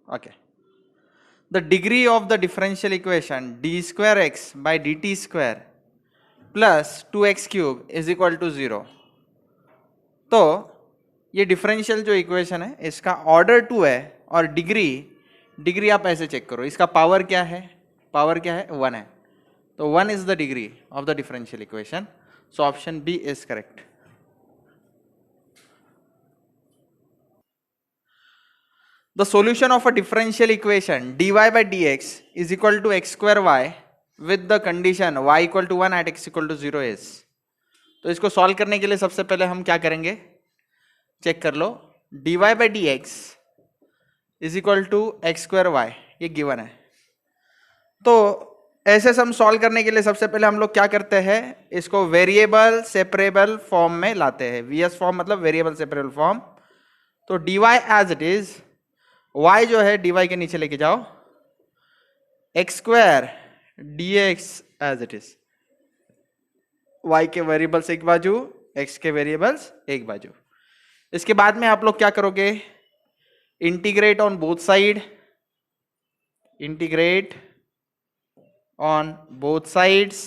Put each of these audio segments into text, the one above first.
Okay. The degree of the differential equation d square x by dt square plus 2x cube is equal to 0. तो ये differential जो equation है इसका order 2 है और degree आप ऐसे चेक करो, इसका पावर क्या है, 1 है, तो 1 is the degree of the differential equation. So option B is correct. The solution of a differential equation dy by dx is equal to x square y with the condition y equal to 1 at x equal to 0 is. तो इसको solve करने के लिए सबसे पहले हम क्या करेंगे, चेक कर लो. dy by dx is equal to x square y, ये गिवन है. तो ऐसे सम सॉल्व करने के लिए सबसे पहले हम लोग क्या करते हैं, इसको वेरिएबल सेपरेबल फॉर्म में लाते हैं. वीएस फॉर्म मतलब वेरिएबल सेपरेबल फॉर्म. तो dy as it is, y जो है dy के नीचे लेके जाओ, x square dx as it is, y के वेरिएबल्स एक बाजू, x के वेरिएबल्स एक बाजू. इसके बाद में आप लोग क्या करोगे, integrate on both side, integrate on both sides.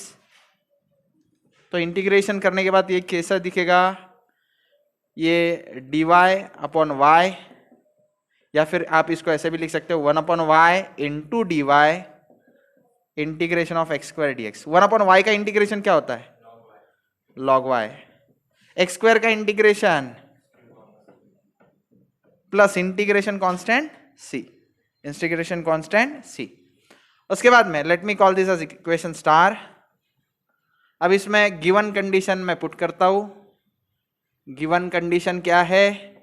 तो इंटीग्रेशन करने के बाद ये कैसा दिखेगा, ये dy अपॉन y, या फिर आप इसको ऐसे भी लिख सकते हो 1 upon y into d y integration of x square d x. 1 upon y का इंटीग्रेशन क्या होता है, लॉग वाई. एक्स स्क्वायर का integration plus integration constant C, integration constant C. उसके बाद में let me call this as equation star. अब इसमें गिवन कंडीशन मैं पुट करता हूं. गिवन कंडीशन क्या है,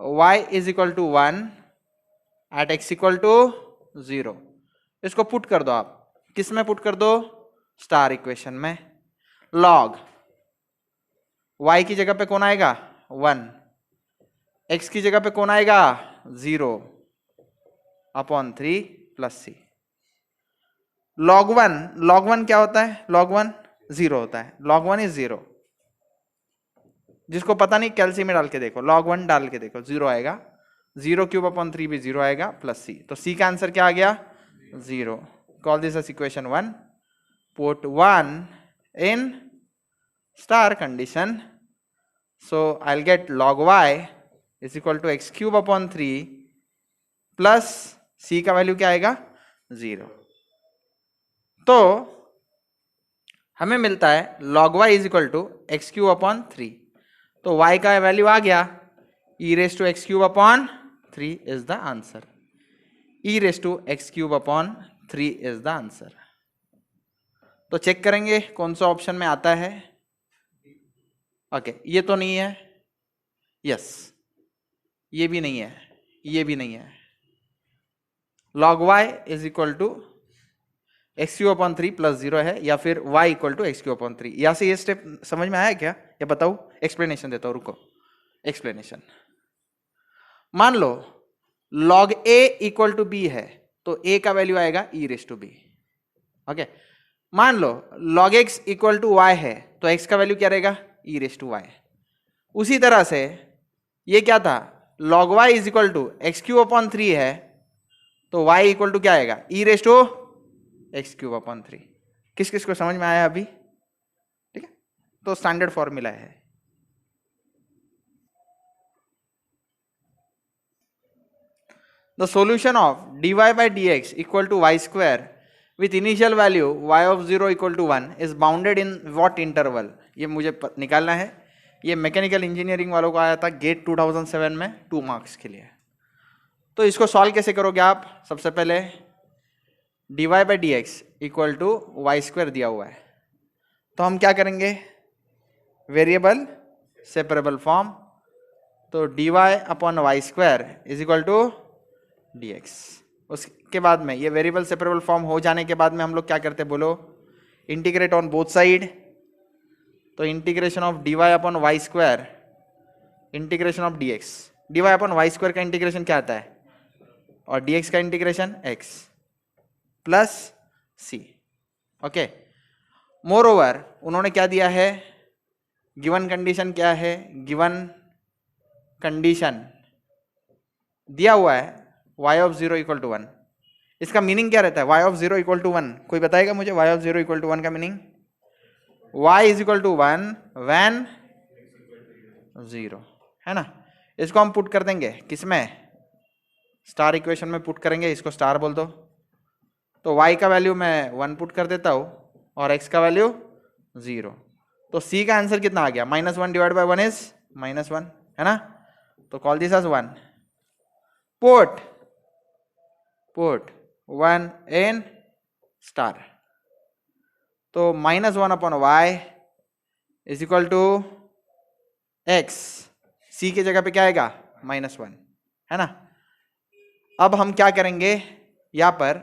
y is equal to 1 at x equal to 0. इसको पुट कर दो. आप किस में पुट कर दो, स्टार इक्वेशन में. लॉग y की जगह पे कौन आएगा 1, x की जगह पे कौन आएगा 0 अपॉन 3 प्लस सी. लॉग 1 क्या होता है, लॉग 1 0 होता है, लॉग 1 इज 0. जिसको पता नहीं कैलसी में डाल के देखो, log 1 डाल के देखो, 0 आएगा. 0 क्यूब अपॉन 3 भी 0 आएगा प्लस सी. तो सी का आंसर क्या आ गया 0. Call this as equation 1. Put 1 in star condition. So I will get log y is equal to x cube upon 3 plus C का वैल्यू क्या आएगा 0. तो हमें मिलता है log y is equal to x cube upon 3. तो y का value आ गया e raise to x cube upon 3 is the answer. e raise to x cube upon 3 is the answer. तो चेक करेंगे कौन सा ऑप्शन में आता है. ओके ये तो नहीं है, यस ये भी नहीं है, ये भी नहीं है. log y is equal to x cube upon 3 plus 0 है, या फिर y equal to x cube upon 3. यहां से ये स्टेप समझ में आया क्या, या बताऊं, एक्सप्लेनेशन देता हूं, रुको एक्सप्लेनेशन. मान लो log a equal to b है, तो a का वैल्यू आएगा e raise to b. Okay, मान लो log x equal to y है, तो x का वैल्यू क्या रहेगा e रेस टू y. उसी तरह से ये क्या था, log y is equal to x cube upon 3 है, तो y इक्वल टू क्या आएगा e raise to x cube upon 3. किस किस को समझ में आया अभी, ठीक है. तो स्टैंडर्ड फॉर्मूला है. The solution of dy by dx equal to y square with initial value y of 0 equal to 1 is bounded in what interval. ये मुझे निकालना है. ये मैकेनिकल इंजीनियरिंग वालों को आया था गेट 2007 में 2 मार्क्स के लिए. तो इसको सॉल्व कैसे करोगे आप, सबसे पहले dy by dx equal to y square दिया हुआ है, तो हम क्या करेंगे, वेरिएबल सेपरेबल फॉर्म. तो dy upon y square is equal to dx. उसके बाद में ये वेरिएबल सेपरेबल फॉर्म हो जाने के बाद में हम लोग क्या करते हैं बोलो, इंटीग्रेट ऑन बोथ साइड. तो integration of dy upon y square integration of dx. dy upon y square का इंटीग्रेशन क्या आता है, और dx का integration x plus c. Okay, moreover उन्होंने क्या दिया है, गिवन कंडीशन क्या है, गिवन कंडीशन दिया हुआ है y ऑफ 0 इक्वल टू 1, इसका मीनिंग क्या रहता है? y ऑफ 0 इक्वल टू 1, कोई बताएगा मुझे y ऑफ 0 इक्वल टू 1 का meaning? y is equal to 1 when 0, है ना। इसको हम पुट कर देंगे किसमें? स्टार इक्वेशन में पुट करेंगे, इसको स्टार बोल दो। तो y का वैल्यू मैं 1 पुट कर देता हूं और x का वैल्यू 0। तो c का आंसर कितना आ गया? -1 डिवाइड बाय 1 इज -1, है ना। तो call this as 1, put 1 in star. तो -1 upon y is equal to x, c की जगह पे क्या आएगा? -1, है ना। अब हम क्या करेंगे, यहां पर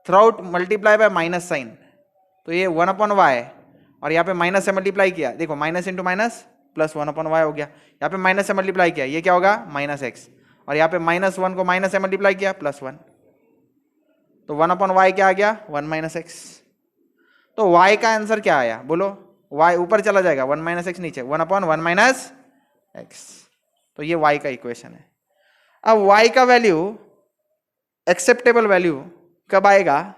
throughout multiply by minus sign, तो ये 1 अपॉन वाई और यहाँ पे माइनस से मल्टीप्लाई किया, देखो minus into minus plus 1 upon y हो गया। यहाँ पे माइनस से मल्टीप्लाई किया, ये क्या होगा? -x, और यहाँ पे -1 को माइनस से मल्टीप्लाई किया +1, तो 1 अपॉन वाई क्या आ गया? 1 - x। तो y का आंसर क्या आया बोलो? y ऊपर चला जाएगा, 1 - x नीचे, 1 अपॉन 1 - x। तो ये y का इक्वेशन है। अब y का वैल्यू, एक्सेप्टेबल वैल्यू कब आएगा?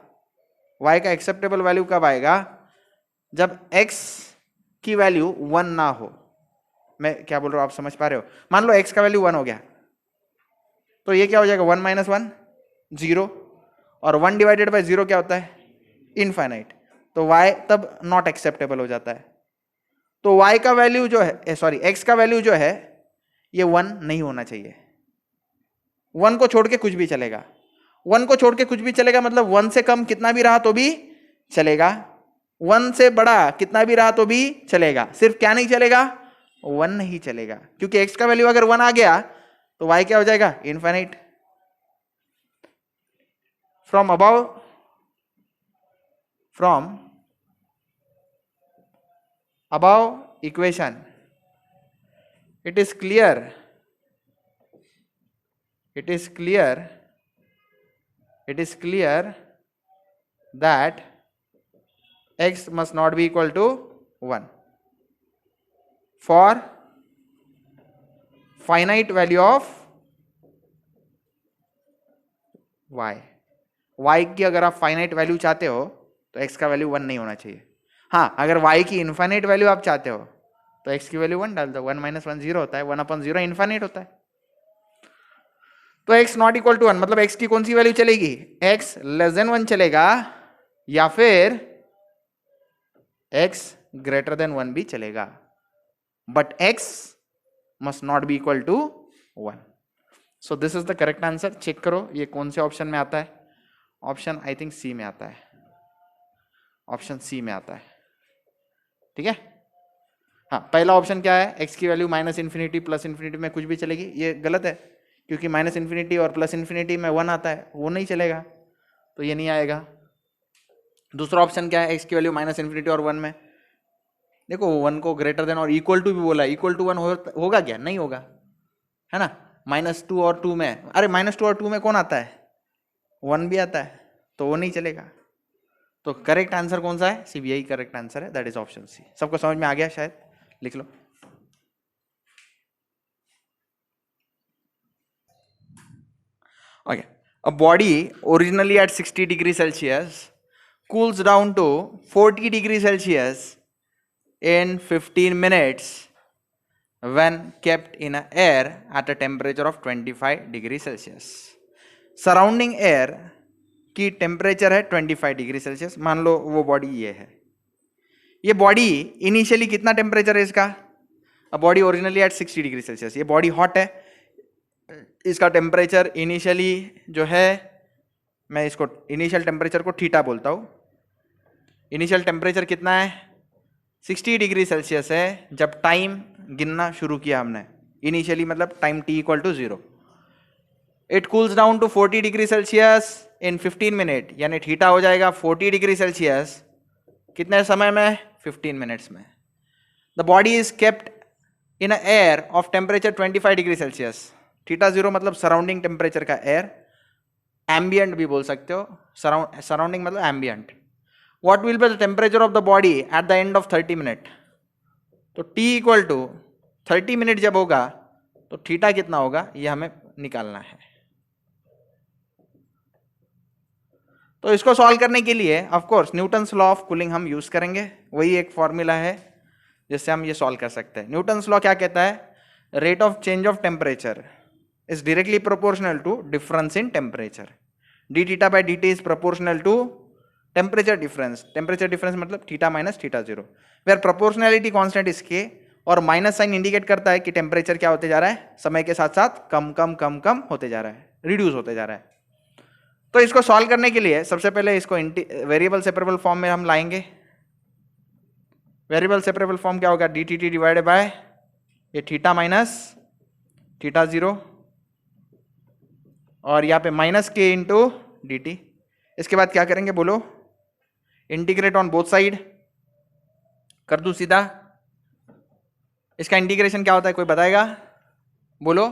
y का एक्सेप्टेबल वैल्यू कब आएगा? जब x की वैल्यू 1 ना हो। मैं क्या बोल रहा हूं, आप समझ पा रहे हो? मान लो x का वैल्यू 1 हो गया, तो ये क्या हो जाएगा? 1 - 1 0, और 1 डिवाइडेड बाय 0 क्या होता है? इनफाइनाइट। तो y तब नॉट एक्सेप्टेबल हो जाता है। तो y का वैल्यू जो है, सॉरी x का वैल्यू जो है ये 1 नहीं होना चाहिए। 1 को छोड़ के कुछ भी चलेगा, 1 को छोड़ के कुछ भी चलेगा, मतलब 1 से कम कितना भी रहा तो भी चलेगा, 1 से बड़ा कितना भी रहा तो भी चलेगा, सिर्फ क्या नहीं चलेगा? 1 नहीं चलेगा, क्योंकि x का वैल्यू अगर 1 आ गया तो y क्या हो जाएगा? Infinite. From above equation it is clear that x must not be equal to 1 for finite value of y की अगर आप फाइनाइट वैल्यू चाहते हो तो x का वैल्यू 1 नहीं होना चाहिए। हाँ, अगर y की इनफाइनाइट वैल्यू आप चाहते हो तो x की वैल्यू 1 डाल दो, 1 - 1 0 होता है, 1 अपॉन 0 इनफाइनाइट होता है। तो x नॉट इक्वल टू 1 मतलब x की कौन सी वैल्यू चलेगी? x लेस देन 1 चलेगा, या फिर x ग्रेटर देन 1 भी चलेगा, but x must not be equal to 1। So this is the correct answer. Check करो ये कौन से ऑप्शन में आता है। ऑप्शन आई थिंक सी में आता है, ऑप्शन सी में आता है, ठीक है। हाँ, पहला ऑप्शन क्या है? x की वैल्यू -∞ +∞ में कुछ भी चलेगी, ये गलत है, क्योंकि -∞ और +∞ में 1 आता है, वो नहीं चलेगा, तो ये नहीं आएगा। दूसरा ऑप्शन क्या है? x की वैल्यू -∞ और 1 में, देखो 1 को ग्रेटर देन और इक्वल टू भी बोला, इक्वल टू 1 होगा क्या? नहीं होगा, है ना। -2 और 2 में, अरे -2 और 2 में कौन आता है? 1 भी आता है, तो वो नहीं चलेगा। तो करेक्ट आंसर कौन सा है? सीबीआई करेक्ट आंसर है, दैट इज ऑप्शन सी। सबको समझ में आ गया शायद? लिख लो। Okay. A body originally at 60 degrees Celsius cools down to 40 degrees Celsius in 15 minutes when kept in a air at a temperature of 25 degrees Celsius. Surrounding air की temperature है 25 degree Celsius. मान लो वो बॉडी ये है, ये body initially कितना temperature है इसका? Body originally at 60 degree Celsius, ये बॉडी हॉट है, इसका टेम्परेचर इनिशियली जो है, मैं इसको इनिशियल टेम्परेचर को थीटा बोलता हूँ। इनिशियल टेम्परेचर कितना है? 60 डिग्री सेल्सियस है जब टाइम गिनना शुरू किया हमने। इनिशियली मतलब time t equal to 0। It cools down to 40 degree Celsius in 15 minute, यानी थीटा हो जाएगा 40 डिग्री सेल्सियस कितने समय में? 15 मिनट्स में। The body is kept in a air of temperature 25 degree Celsius. Theta 0 मतलब सराउंडिंग टेम्परेचर का एयर, एम्बियंट भी बोल सकते हो, सराउंडिंग मतलब ambient. What will be the temperature of the body at the end of 30 minute? तो t equal to 30 minute जब होगा तो थीटा कितना होगा ये हमें निकालना है। तो इसको सॉल्व करने के लिए of course Newton's law of cooling हम यूज करेंगे, वही एक फॉर्मूला है जिससे हम ये सॉल्व कर सकते हैं। न्यूटन्स लॉ क्या कहता है? Rate of change of temperature is directly proportional to difference in temperature. D theta by D T is proportional to temperature difference. Temperature difference मतलब theta minus theta zero, where proportionality constant is K, और minus sign indicate करता है कि temperature क्या होते जा रहा है, समय के साथ साथ कम कम कम कम होते जा रहा है, रिड्यूस होते जा रहा है। तो इसको सॉल्व करने के लिए सबसे पहले इसको वेरिएबल सेपरेबल फॉर्म में हम लाएंगे। वेरिएबल सेपरेबल फॉर्म क्या होगा? D T T divided by ये थीटा माइनस थीटा जीरो, और यहाँ पे minus k into D T. इसके बाद क्या करेंगे बोलो? इंटीग्रेट ऑन बोथ साइड कर दूं सीधा। इसका इंटीग्रेशन क्या होता है, कोई बताएगा? बोलो।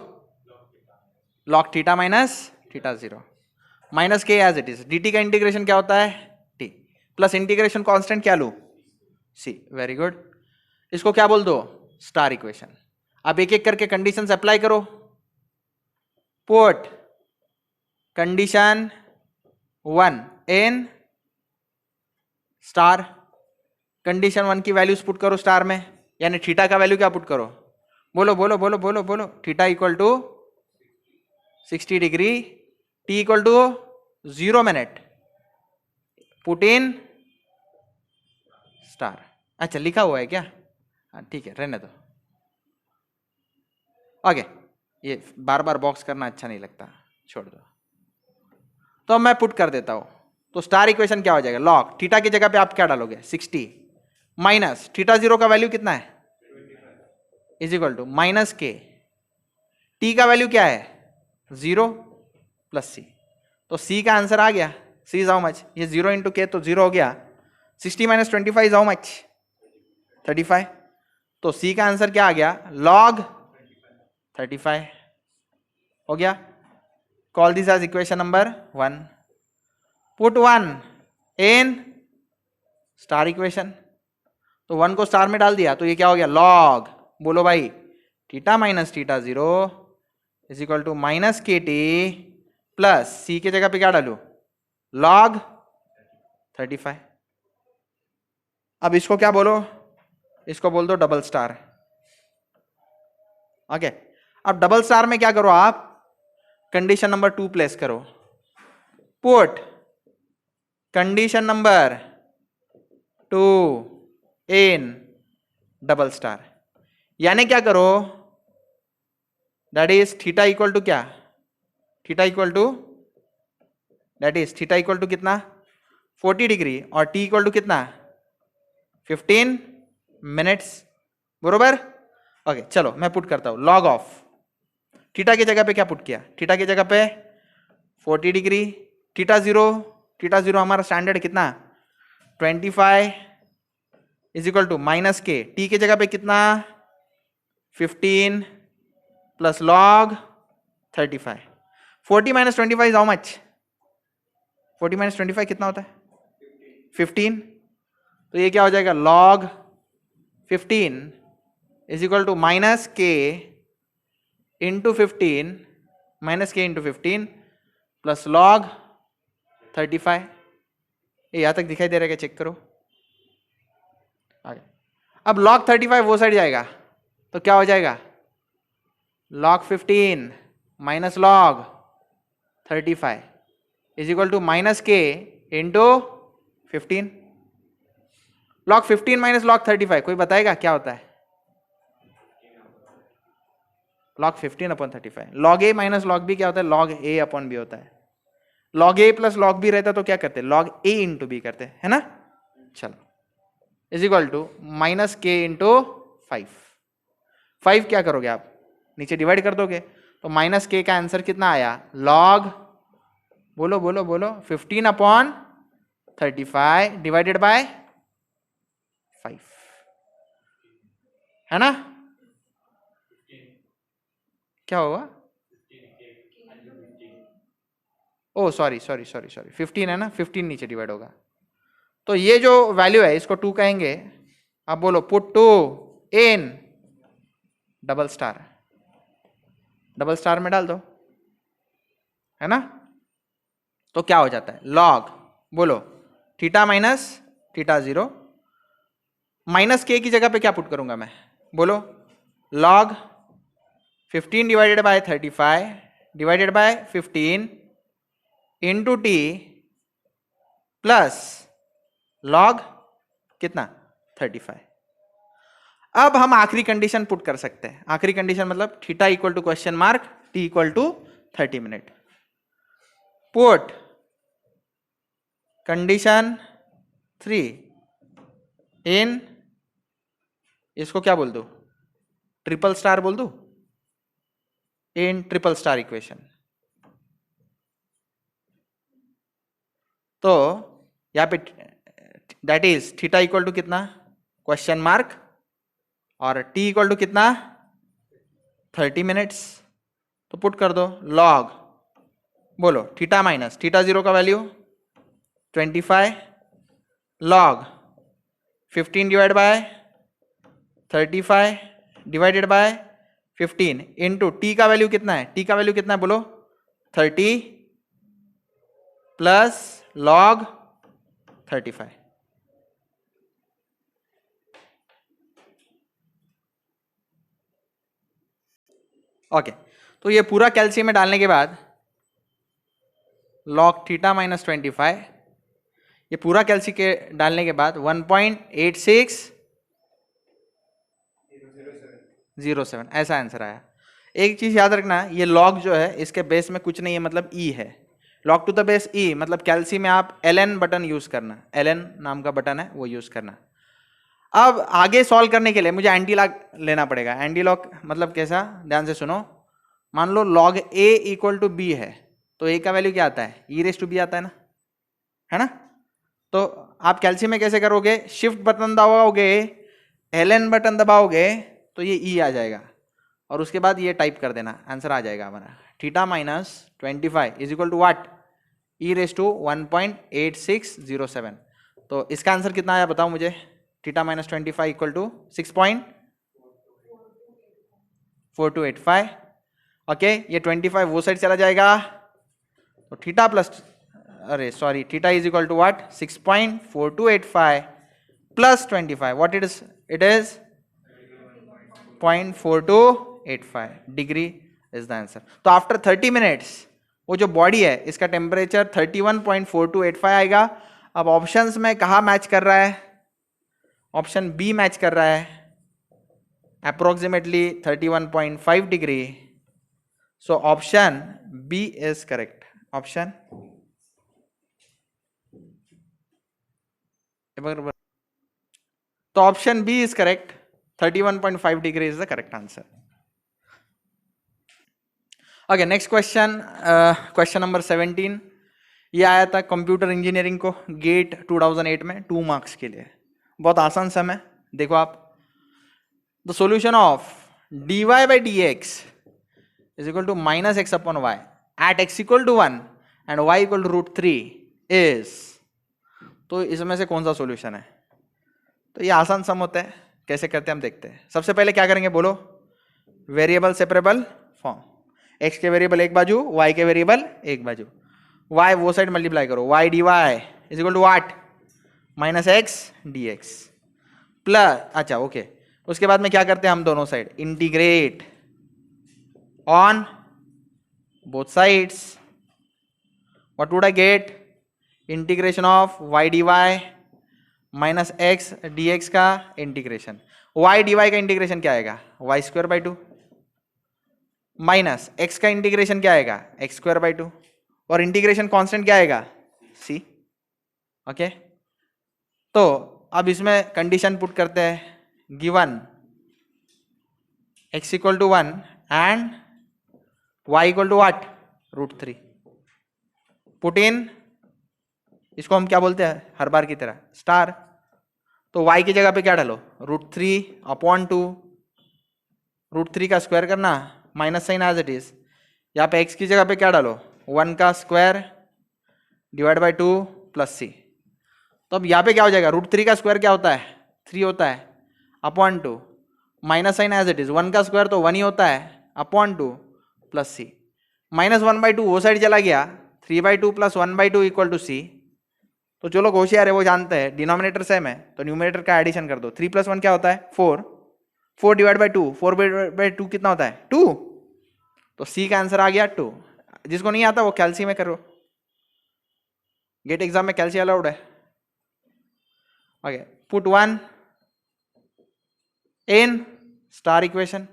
Log theta minus theta zero minus K as it is. D T का इंटीग्रेशन क्या होता है? टी प्लस इंटीग्रेशन कांस्टेंट क्या लू? सी। Very good. इसको क्या बोल दो? Star equation. अब एक एक करके कंडीशंस अप्लाई करो। Put condition 1 in star. Condition 1 की वैल्यूज पुट करो स्टार में, यानी थीटा का वैल्यू क्या पुट करो? बोलो बोलो बोलो बोलो बोलो। Theta equal to 60 degree, t equal to 0 minute, put in star. अच्छा लिखा हुआ है क्या? हाँ ठीक है, रहने दो। ओके, ये बार बार बॉक्स करना अच्छा नहीं लगता, छोड़ दो। तो मैं पुट कर देता हूं। तो स्टार इक्वेशन क्या हो जाएगा? लॉग थीटा की जगह पे आप क्या डालोगे? 60 माइनस थीटा जीरो का वैल्यू कितना है? Is equal to minus k, T का वैल्यू क्या है? 0 प्लस सी। तो सी का आंसर आ गया। सी इज हाउ मच? ये 0 इंटू के तो 0 हो गया। 60 माइनस 25 इज हाउ मच? 35। तो सी का आंसर क्या आ गया? लॉग 35 हो गया। Call this as equation number 1। Put 1 in star equation. तो 1 को स्टार में डाल दिया तो ये क्या हो गया? लॉग, बोलो भाई, theta minus theta zero is equal to minus k t plus c के जगह पे क्या डालू? लॉग 35। अब इसको क्या बोलो? इसको बोल दो डबल स्टार। ओके, अब डबल स्टार में क्या करो आप? कंडीशन नंबर 2 प्लेस करो। Put condition number 2 in double star, यानी क्या करो? That is theta equal to क्या? Theta equal to, that is theta equal to कितना? 40 डिग्री, और टी इक्वल टू कितना? 15 मिनट्स, बरोबर? ओके चलो मैं पुट करता हूं। लॉग ऑफ थीटा की जगह पे क्या पुट किया? थीटा की जगह पे 40 डिग्री, थीटा जीरो हमारा स्टैंडर्ड कितना? 25 is equal to minus k, T की जगह पे कितना? 15 plus log 35। 40 minus 25 is how much? 40 minus 25 कितना होता है? 15। तो ये क्या हो जाएगा? Log 15 is equal to minus k into 15, minus k into 15 plus log 35। ये यहां तक दिखाई दे रहा है क्या? चेक करो आगे। अब लॉग 35 वो साइड जाएगा तो क्या हो जाएगा? Log 15 minus log 35 is equal to minus k into 15। Log 15 minus log 35 कोई बताएगा क्या होता है? Log 15 upon 35। Log a minus log b क्या होता है? लॉग ए अपॉन बी होता है। Log a plus log b रहता तो क्या करते? लॉग ए इंटू बी करते, है ना? चलो, is equal to minus k into 5 क्या करोगे आप? नीचे डिवाइड कर दोगे तो माइनस के का आंसर कितना आया? लॉग, बोलो बोलो बोलो, 15 अपॉन 35 डिवाइडेड बाय 5, है ना? क्या होगा? ओ सॉरी 15 है ना, 15 नीचे डिवाइड होगा। तो ये जो वैल्यू है इसको 2 कहेंगे। अब बोलो put 2 in double star. Double star में डाल दो। है ना। तो क्या हो जाता है, लॉग, बोलो थीटा माइनस थीटा 0, माइनस के की जगह पे क्या पुट करूंगा मैं, बोलो log 15 divided by 35 divided by 15 into T plus log कितना 35। अब हम आखिरी कंडीशन पुट कर सकते हैं, आखिरी कंडीशन मतलब theta equal to question mark t equal to 30 minute. Put condition 3 in, इसको क्या बोल दो, ट्रिपल स्टार बोल दो, इन ट्रिपल स्टार इक्वेशन। तो यहां पे that is theta equal to कितना क्वेश्चन मार्क और टी इक्वल टू कितना 30 मिनट्स। तो पुट कर दो लॉग, बोलो थीटा माइनस थीटा 0 का value 25 log 15 divide by 35 divided by 15 into T का वैल्यू कितना है, टी का वैल्यू कितना है बोलो 30 प्लस लॉग 35। ओके तो ये पूरा कैल्शियम में डालने के बाद लॉग थीटा माइनस 25, ये पूरा कैल्शियम के डालने के बाद 1.8607 ऐसा आंसर आया। एक चीज याद रखना, ये लॉग जो है इसके बेस में कुछ नहीं है, मतलब ई है, लॉग टू द बेस ई, मतलब कैल्शियम में आप ln बटन यूज करना, ln नाम का बटन है वो यूज करना। अब आगे सॉल्व करने के लिए मुझे एंटी लॉग लेना पड़ेगा। एंटी लॉग मतलब कैसा, ध्यान से सुनो, मान लो log a equal to b है, तो a का वैल्यू क्या आता है, e रेस टू बी आता है ना। तो आप कैल्शियम में कैसे करोगे, शिफ्ट बटन दबाओगे, ln बटन दबाओगे तो ये e आ जाएगा, और उसके बाद ये टाइप कर देना, आंसर आ जाएगा हमारा theta minus 25 is equal to what, e raise to 1.8607। तो इसका आंसर कितना आया बताओ मुझे, theta minus 25 equal to 6.4285। Okay ये 25 वो साइड चला जाएगा, तो थीटा प्लस, अरे sorry, theta is equal to what 6.4285 plus 25, what it is 0.4285 degree is the answer. तो आफ्टर 30 मिनट्स वो जो बॉडी है इसका टेम्परेचर 31.4285 आएगा। अब ऑप्शंस में कहा मैच कर रहा है, ऑप्शन बी मैच कर रहा है, approximately 31.5 degree. So option B is correct, option तो option B is correct, 31.5 degree is the correct answer. Okay next question, question number 17। ये आया था कंप्यूटर इंजीनियरिंग को गेट 2008 में 2 मार्क्स के लिए, बहुत आसान सम है। देखो आप, the solution of dy by dx is equal to minus x upon y at x equal to 1 and y equal to √3 is, तो इसमें से कौन सा सॉल्यूशन है। तो ये आसान सम होता है, कैसे करते हैं हम देखते हैं। सबसे पहले क्या करेंगे बोलो, वेरिएबल सेपरेबल फॉर्म, x के वेरिएबल एक बाजू, y के वेरिएबल एक बाजू, y वो साइड मल्टीप्लाई करो, y dy is equal to what minus x dx plus, अच्छा ओके, उसके बाद में क्या करते हैं हम दोनों side integrate on both sides, what would I get, integration of y dy minus x dx का इंटीग्रेशन, y dy का इंटीग्रेशन क्या आएगा y square by 2 minus x का इंटीग्रेशन क्या आएगा x स्क्वायर बाई 2, और इंटीग्रेशन कांस्टेंट क्या आएगा c। ओके तो अब इसमें कंडीशन पुट करते हैं, given x equal to 1 and y equal to what √3, put in, इसको हम क्या बोलते हैं हर बार की तरह स्टार। तो y की जगह पे क्या डालो √3 अपॉन 2, √3 का स्क्वायर करना, minus sign as it is, यहाँ पे x की जगह पे क्या डालो 1 का square divide by 2 plus c। तो अब यहाँ पे क्या हो जाएगा, √3 का स्क्वायर क्या होता है 3 होता है, upon 2 minus sign as it is, 1 का स्क्वायर तो 1 ही होता है, अपॉन 2 प्लस c। -1/2 वो साइड चला गया, 3/2 + 1/2 = C। तो जो लोग होशियार है वो जानते हैं डिनोमिनेटर सेम है तो न्यूमरेटर का एडिशन कर दो। 3 + 1 क्या होता है 4, 4/2, 4/2 कितना होता है 2, तो C का आंसर आ गया 2। जिसको नहीं आता वो कैल्सी में करो, गेट एग्जाम में कैल्सी अलाउड है। Okay, put 1 in star equation,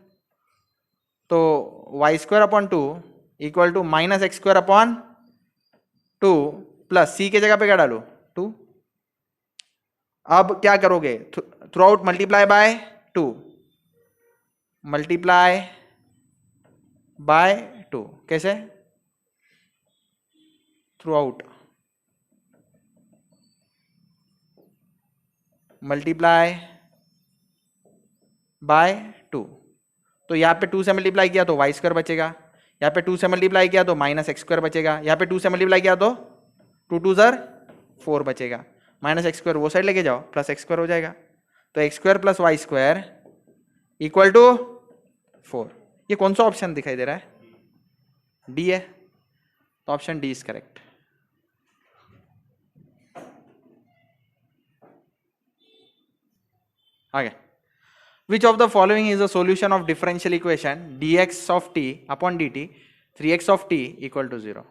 तो y² / 2 = -x² / 2 प्लस C के जगह पे क्या डालो 2। अब क्या करोगे, through out multiply by 2, multiply by 2 कैसे, थ्रू आउट मल्टीप्लाई बाय 2। तो यहाँ पे 2 से मल्टीप्लाई किया तो y² बचेगा, यहाँ पे 2 से मल्टीप्लाई किया तो -x² बचेगा, यहाँ पे 2 से मल्टीप्लाई किया तो 2 2 ज़र 4 बचेगा, -x² वो साइड लेके जाओ +x² हो जाएगा, तो x² + y² = 4। ये कौन सा ऑप्शन दिखाई दे रहा है, डी है, तो ऑप्शन डी इज करेक्ट। आगे, which of the following is a solution of differential equation dx of t upon dt 3x of t = 0।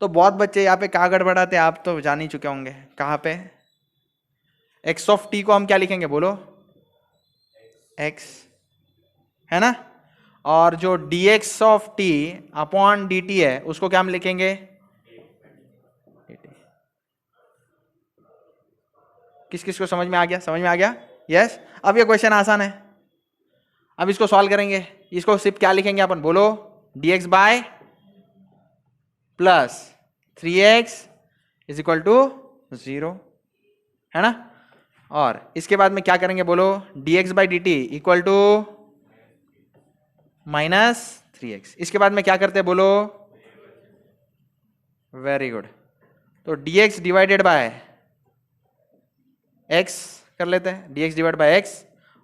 तो बहुत बच्चे यहाँ पे कहाँ गड़बड़ाते हैं आप तो जान ही चुके होंगे, कहाँ पे x of t को हम क्या लिखेंगे बोलो, x है ना, और जो dx of t upon dt है उसको क्या हम लिखेंगे dt। किस किस को समझ में आ गया, समझ में आ गया, यस। अब ये क्वेश्चन आसान है, अब इसको सॉल्व करेंगे, इसको सिर्फ क्या लिखेंगे अपन बोलो, dx बाय प्लस 3x = 0 है ना, और इसके बाद में क्या करेंगे बोलो, dx बाई dt = -3x। इसके बाद में क्या करते हैं बोलो, वेरी गुड, तो dx डिवाइडेड बाय x कर लेते हैं, dx डिवाइड बाय x,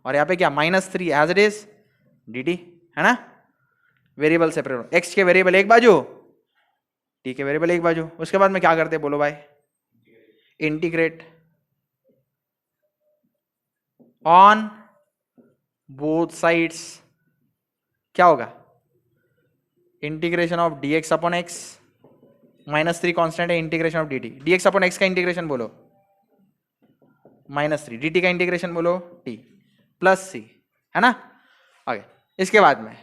और यहाँ पे क्या -3 एज इट इज dt है ना, वेरिएबल सेपरेट, x के वेरिएबल एक बाजू, t के वेरिएबल एक बाजू। उसके बाद में क्या करते हैं बोलो भाई, इंटीग्रेट ऑन बोथ साइड्स, क्या होगा, integration of dx upon x, -3 constant है, integration of dt, dx upon x का इंटीग्रेशन बोलो -3, dt का इंटीग्रेशन बोलो t प्लस c है ना। आगे इसके बाद में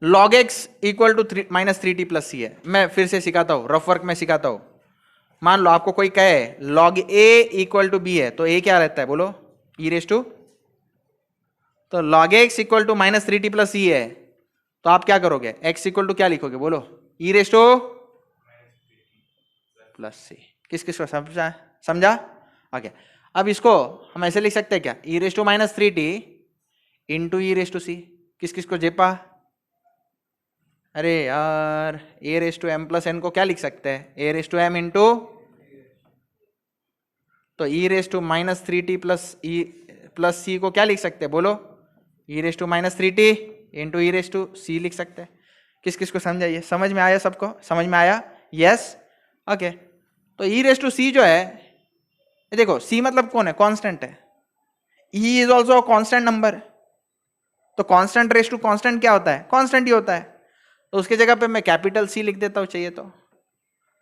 log x = -3t + c है। मैं फिर से सिखाता हूं, रफ वर्क में सिखाता हूं। मान लो आपको कोई कहे log a = b है, तो a क्या रहता है बोलो, e⁻, तो log x = -3t + c है, तो आप क्या करोगे, x = क्या लिखोगे बोलो, e⁻ + c। किस किस को समझा आगे। अब इसको हम ऐसे लिख सकते हैं क्या, e⁻³ -3t × e⁻c। किस किस को जेपा, अरे यार a⁻m + n को क्या लिख सकते हैं, a⁻m इंटू, तो e⁻³ + c को क्या लिख सकते हैं बोलो, e⁻³ इंटू e⁻c लिख सकते हैं। किस किस को समझाइए, समझ में आया, सबको समझ में आया, यस ओके। तो e⁻c जो है, देखो c मतलब कौन है, कांस्टेंट है, e is also constant number, तो कांस्टेंट रेस टू कांस्टेंट क्या होता है, कांस्टेंट ही होता है, तो उसके जगह पे मैं कैपिटल C लिख देता हूं, चाहिए तो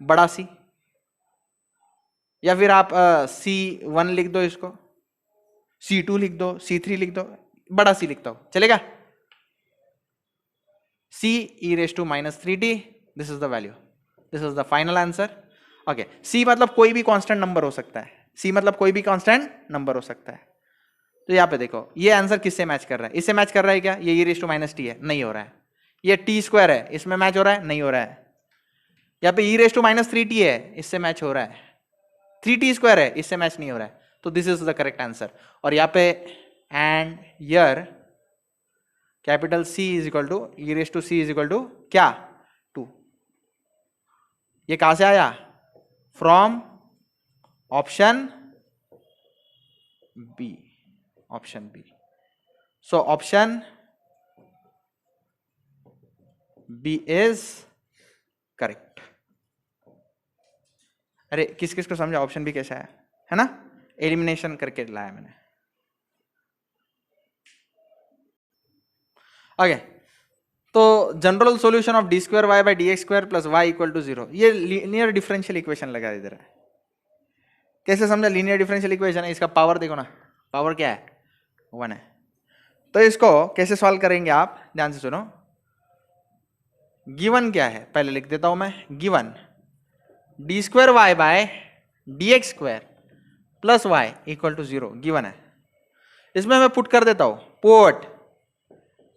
बड़ा C, या फिर आप C1 लिख दो, इसको C2 लिख दो, C3 लिख दो, बड़ा C लिखता हूं चलेगा, C e⁻³ this is the value, this is the final answer. Okay, C मतलब कोई भी कांस्टेंट नंबर हो सकता है, C मतलब कोई भी कांस्टेंट नंबर हो सकता है। तो यहाँ पे देखो ये आंसर किससे मैच कर रहा है, इससे मैच कर रहा है क्या, ये e⁻t है, नहीं हो रहा है, ये t² है, इसमें मैच हो रहा है, नहीं हो रहा है, यहाँ पे e⁻³ है, इससे मैच हो रहा है, 3t² है, इससे मैच नहीं हो रहा है, तो this is the correct answer. और यहाँ पे and year capital C = e⁻c = क्या 2, ये कहां से आया, from option B, option B. So option B is correct. अरे किस किस को समझा ऑप्शन बी कैसा है ना? एलिमिनेशन करके लाया मैंने। ओके, तो general solution of d square y by d x square plus y equal to 0, ये लीनियर डिफरेंशियल इक्वेशन लगा इधर है। कैसे समझा? लीनियर डिफरेंशियल इक्वेशन है, इसका पावर देखो ना, पावर क्या है? 1 है। तो इसको कैसे सॉल्व करेंगे आप? ध्यान से सुनो। गिवन क्या है पहले लिख देता हूं मैं। Given d square y by d x square plus y equal to 0 given है। इसमें मैं पुट कर देता हूं, put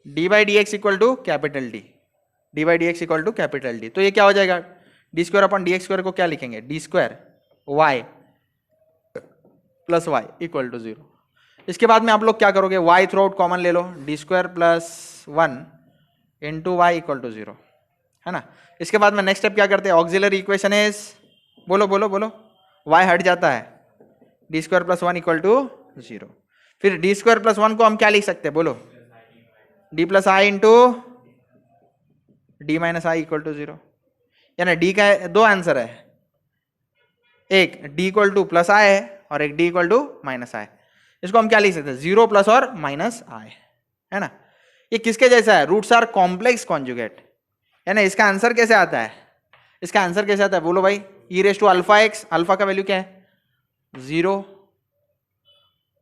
d by d x equal to capital D, d by d x equal to capital D. तो ये क्या हो जाएगा? D square upon d x square को क्या लिखेंगे? D square y plus y equal to 0। इसके बाद में आप लोग क्या करोगे? वाई थ्रू आउट कॉमन ले लो, D square plus 1 into Y equal to 0, है ना? इसके बाद में नेक्स्ट स्टेप क्या करते हैं? ऑक्सिलरी इक्वेशन इज, बोलो बोलो बोलो, वाई हट जाता है, d square plus 1 equal to 0। फिर डी स्क्वायर प्लस 1 को हम क्या लिख सकते हैं? बोलो, d plus i into d minus i equal to 0। यानी डी का दो आंसर है, एक d equal to plus i है और एक d equal to minus i. इसको हम क्या लिख सकते हैं? 0 प्लस और माइनस आई, है ना? ये किसके जैसा है? Roots are complex conjugate. यानी इसका आंसर कैसे आता है? इसका आंसर कैसे आता है? बोलो भाई, E raise to alpha X, alpha का वैल्यू क्या है? 0,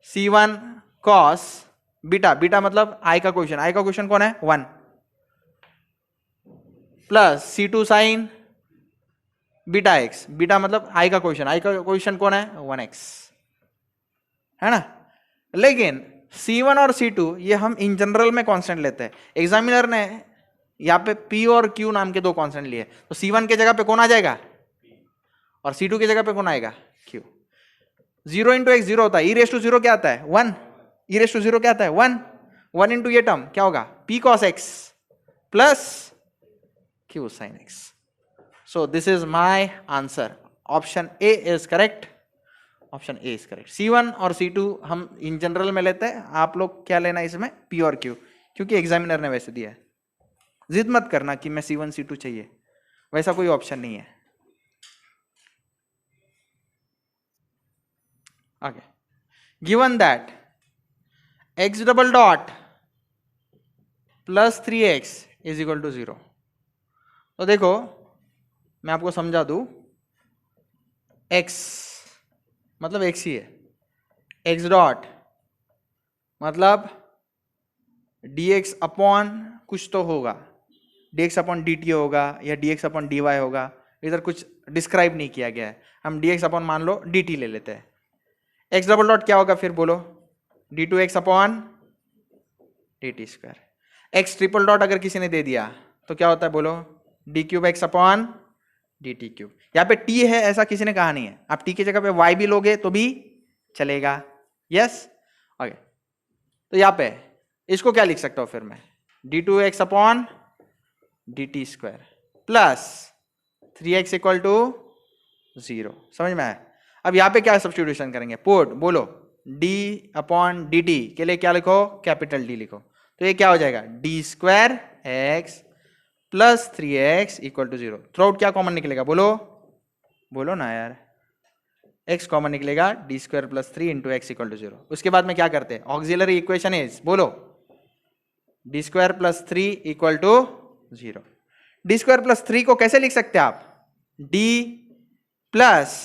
C1 कॉस बीटा, बीटा मतलब आई का क्वेश्चन, आई का क्वेश्चन कौन है? 1, plus C2 sign beta x, beta मतलब आई का क्वेश्चन, आई का क्वेश्चन कौन है? 1x, है ना? लेकिन C1 और C2 ये हम इन जनरल में कांस्टेंट लेते हैं। एग्जामिनर ने यहाँ पे P और Q नाम के दो कांस्टेंट लिए, तो C1 के जगह पे कौन आ जाएगा और C2 की जगह पे कौन आएगा? Q। 0 इंटू एक्स 0 होता है, ई रेस टू 0 क्या आता है? 1, ई रेस टू 0 क्या आता है? 1, 1 इंटू ये टर्म क्या होगा? P cos x plus Q sin x। So this is my answer. Option A is correct. Option A is correct. C1 और C2 हम इन जनरल में लेते हैं, आप लोग क्या लेना इसमें? P और Q, क्योंकि एग्जामिनर ने वैसे दिया है। जिद मत करना कि मैं C1 C2 चाहिए, वैसा कोई ऑप्शन नहीं है। आगे, given that x double dot plus 3x is equal to 0। तो देखो मैं आपको समझा दूं, x मतलब x ही है, x डॉट मतलब dx अपॉन कुछ तो होगा, dx अपॉन dt होगा या dx अपॉन dy होगा, इधर कुछ डिस्क्राइब नहीं किया गया है। हम dx अपॉन मान लो dt ले लेते हैं। x डबल डॉट क्या होगा फिर? बोलो, d2x upon dt square. x triple dot अगर किसी ने दे दिया तो क्या होता है? बोलो, d cube x upon dt cube. यहाँ पे t है ऐसा किसी ने कहा नहीं है, आप t की जगह पे y भी लोगे तो भी चलेगा। Yes, okay. तो यहाँ पे इसको क्या लिख सकता हूँ फिर मैं? d2x upon dt square plus 3x equal to 0। समझ में आया? अब यहाँ पे क्या सब्स्टिट्यूशन करेंगे? पुट, बोलो, d अपॉन dt के लिए क्या लिखो? कैपिटल D लिखो। तो ये क्या हो जाएगा? d square x plus 3x equal to 0। Throughout क्या कॉमन निकलेगा? बोलो बोलो ना यार, x कॉमन निकलेगा, d square plus 3 into x equal to 0। उसके बाद में क्या करते हैं? ऑक्सिलरी इक्वेशन इज, बोलो, d square plus 3 equal to 0। d square plus 3 को कैसे लिख सकते हैं आप? d plus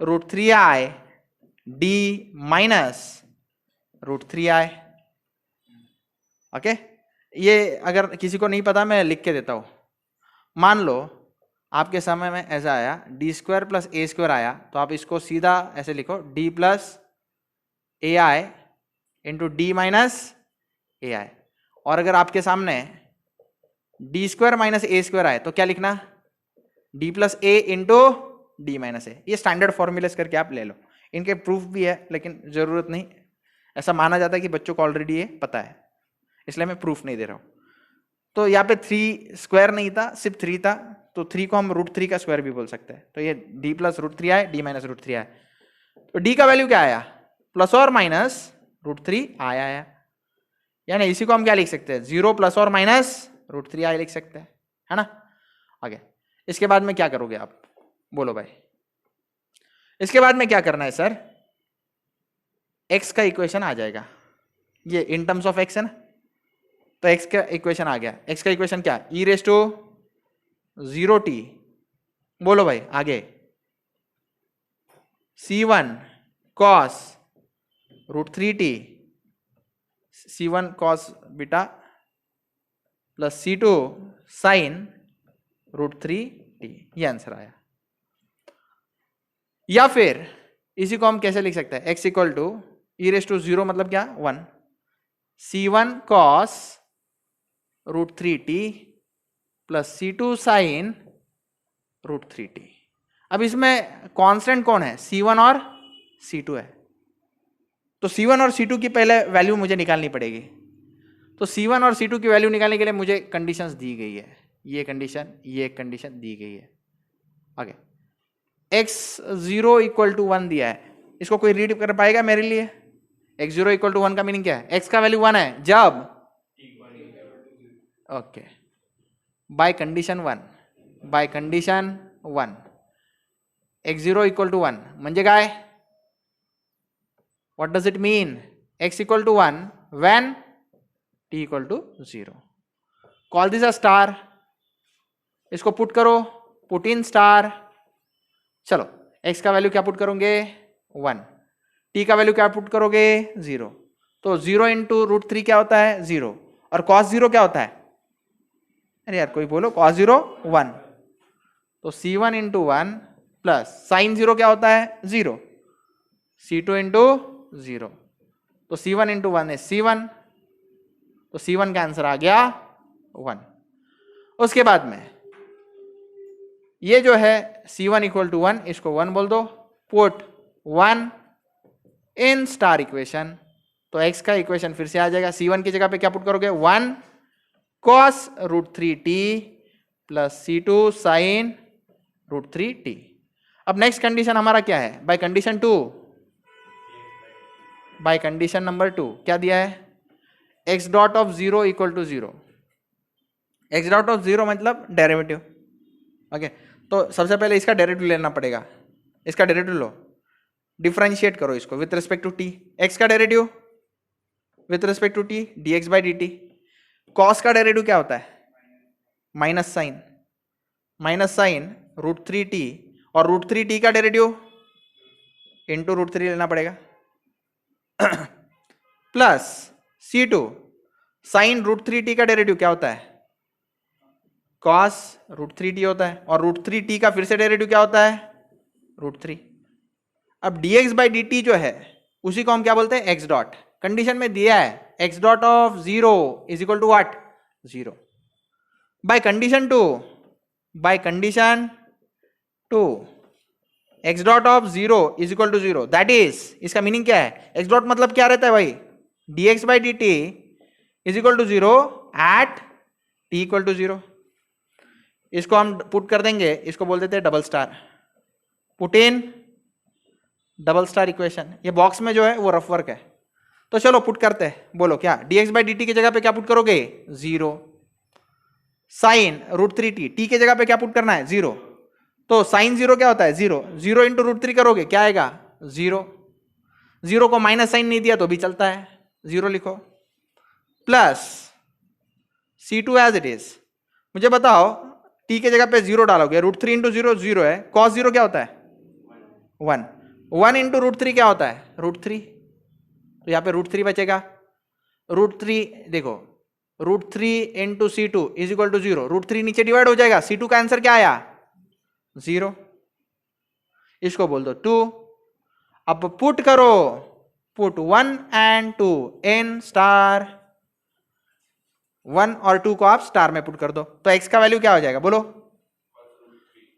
√3i d minus √3i। Okay, ये अगर किसी को नहीं पता मैं लिख के देता हूं। मान लो आपके समय में ऐसा आया, डी स्क्वायर प्लस ए स्क्वायर आया, तो आप इसको सीधा ऐसे लिखो, d प्लस ए आई इंटू डी माइनस ए आई। और अगर आपके सामने डी स्क्वायर माइनस ए स्क्वायर आए तो क्या लिखना? d प्लस ए इंटू डी माइनस ए। ये स्टैंडर्ड फॉर्मूलेस करके आप ले लो, इनके प्रूफ भी है लेकिन जरूरत नहीं, ऐसा माना जाता है कि बच्चों को ऑलरेडी ये पता है, इसलिए मैं प्रूफ नहीं दे रहा हूं। तो यहाँ पे 3 स्क्वायर नहीं था, सिर्फ 3 था, तो 3 को हम √3 का स्क्वायर भी बोल सकते हैं। तो ये d प्लस √3 आए, d माइनस √3 आए। तो d का वैल्यू क्या आया? प्लस और माइनस √3 आया। यानी इसी को हम क्या लिख सकते हैं? 0 प्लस और माइनस √3i लिख सकते हैं, है ना। आगे इसके बाद में क्या करोगे आप, बोलो भाई। इसके बाद में क्या करना है सर, x का इक्वेशन आ जाएगा, ये इन टर्म्स ऑफ x है ना, तो x का इक्वेशन आ गया। x का इक्वेशन क्या, e⁻0t, बोलो भाई आगे, c1 cos √3t, c1 cos beta plus c2 sin √3t, ये आंसर आया। या फिर इसी को हम कैसे लिख सकते हैं, x इक्वल टू e⁻0 मतलब क्या 1, c1 cos √3t plus c2 sin √3t। अब इसमें कांस्टेंट कौन है, c1 और c2 है, तो c1 और c2 की पहले वैल्यू मुझे निकालनी पड़ेगी। तो c1 और c2 की वैल्यू निकालने के लिए मुझे कंडीशंस दी गई है, ये कंडीशन, ये कंडीशन दी गई है। आगे x0 इक्वल टू 1 दिया है, इसको कोई रीड कर पाएगा मेरे लिए, x0 इक्वल टू 1 का मीनिंग क्या है, x का वैल्यू 1 है जब, okay, by condition 1, by condition 1 x0 equal to 1 म्हणजे काय, what does it mean, x equal to 1 when t equal to 0, call this a star, इसको पुट करो, पुट इन स्टार, चलो x का वैल्यू क्या पुट करोगे 1, t का value क्या पुट करोगे 0, तो 0 इंटू √3 क्या होता है 0, और cos 0 क्या होता है, अरे यार कोई बोलो, cos 0 1, तो c1 इंटू 1 प्लस sin 0 क्या होता है 0, c2 इंटू 0, तो c1 इंटू 1 है c1, तो c1 का आंसर आ गया 1। उसके बाद में ये जो है c1 इक्वल टू 1, इसको 1 बोल दो, पुट 1 इन स्टार इक्वेशन, तो x का इक्वेशन फिर से आ जाएगा, c1 की जगह पे क्या पुट करोगे 1 cos √3t plus c2 sin √3t। अब नेक्स्ट कंडीशन हमारा क्या है, by condition 2, by condition number 2 क्या दिया है, x dot of 0 equal to 0, x dot of 0 मतलब डेरिवेटिव, ओके, तो सबसे पहले इसका डेरिवेटिव लेना पड़ेगा, इसका डेरिवेटिव लो, डिफरेंशिएट करो इसको with respect to t, x का derivative with respect to t dx by dt, cos का डेरिवेटिव क्या होता है minus sign, minus sign √3t, और √3t का डेरिवेटिव इंटू √3 लेना पड़ेगा प्लस c2 साइन √3t का डेरिवेटिव क्या होता है cos √3t होता है, और √3t का फिर से डेरिवेटिव क्या होता है √3। अब dx बाई dt जो है उसी को हम क्या बोलते हैं x डॉट, कंडीशन में दिया है x dot of 0 is equal to what 0, by condition 2, by condition 2 x dot of 0 is equal to 0, that is, इसका मीनिंग क्या है, x डॉट मतलब क्या रहता है भाई dx by dt is equal to 0 at t equal to 0, इसको हम पुट कर देंगे, इसको बोल देते हैं double star, put in double star equation, ये बॉक्स में जो है वो रफ वर्क है, तो चलो पुट करते हैं, बोलो क्या, dx बाई dt की जगह पे क्या पुट करोगे 0, साइन √3t, t की जगह पे क्या पुट करना है 0, तो साइन 0 क्या होता है 0, 0 इंटू √3 करोगे क्या आएगा 0, 0 को माइनस साइन नहीं दिया तो भी चलता है 0 लिखो, plus c2 as it is, मुझे बताओ t की जगह पे 0 डालोगे, √3 इंटू 0 0 है, cos 0 क्या होता है 1, 1 इंटू √3 क्या होता है √3, तो यहाँ पे √3 बचेगा, √3 देखो, √3 into c2 is equal to 0, √3 नीचे डिवाइड हो जाएगा, c2 का आंसर क्या आया 0, इसको बोल दो 2, अब पुट करो, पुट 1 एंड 2 इन स्टार, 1 और 2 को आप स्टार में पुट कर दो, तो x का वैल्यू क्या हो जाएगा बोलो,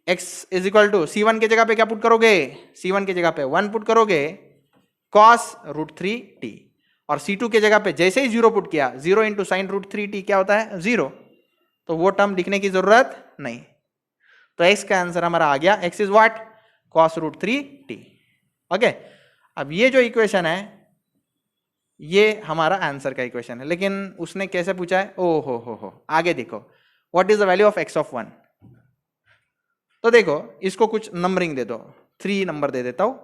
x is equal to c1 की जगह पे क्या पुट करोगे, c1 की जगह पे 1 पुट करोगे cos √3t, और c2 की जगह पे जैसे ही 0 पुट किया, 0 इंटू साइन √3t क्या होता है 0, तो वो टर्म लिखने की जरूरत नहीं, तो x का आंसर हमारा आ गया, x is what cos √3t, okay. अब ये जो इक्वेशन है ये हमारा आंसर का इक्वेशन है, लेकिन उसने कैसे पूछा है, ओ हो, आगे देखो, what is the value of x of 1। तो देखो इसको कुछ नंबरिंग दे दो, 3 नंबर दे देता हूं।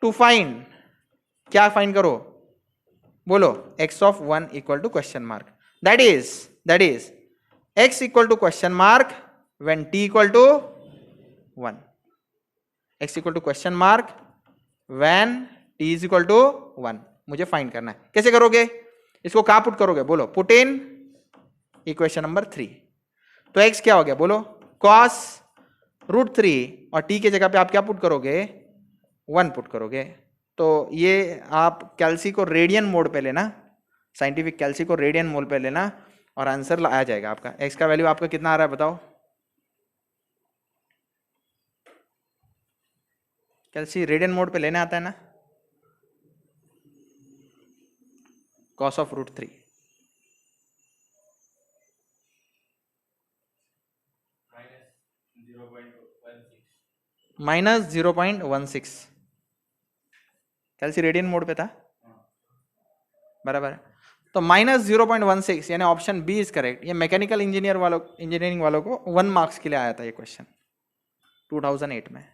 टू फाइंड, क्या फाइंड करो, बोलो, x of 1 equal to question mark, that is x equal to question mark when t equal to 1, x equal to question mark when t is equal to 1 मुझे find करना है। कैसे करोगे, इसको कहां पुट करोगे, बोलो, पुट इन इक्वेशन नंबर 3। तो x क्या हो गया, बोलो, cos √3 और t के जगह पे आप क्या पुट करोगे, 1 पुट करोगे। तो ये आप कैल्सी को रेडियन मोड पे लेना, साइंटिफिक कैल्सी को रेडियन मोड पे लेना और आंसर आ जाएगा आपका। x का वैल्यू आपका कितना आ रहा है बताओ, कैल्सी रेडियन मोड पे लेने आता है ना, cos ऑफ √3 -0.16, कैल्सी रेडियन मोड पे था, बराबर है। तो -0.16 यानी ऑप्शन बी इज करेक्ट। ये मैकेनिकल इंजीनियरिंग वालों को 1 मार्क्स के लिए आया था ये क्वेश्चन 2008 में।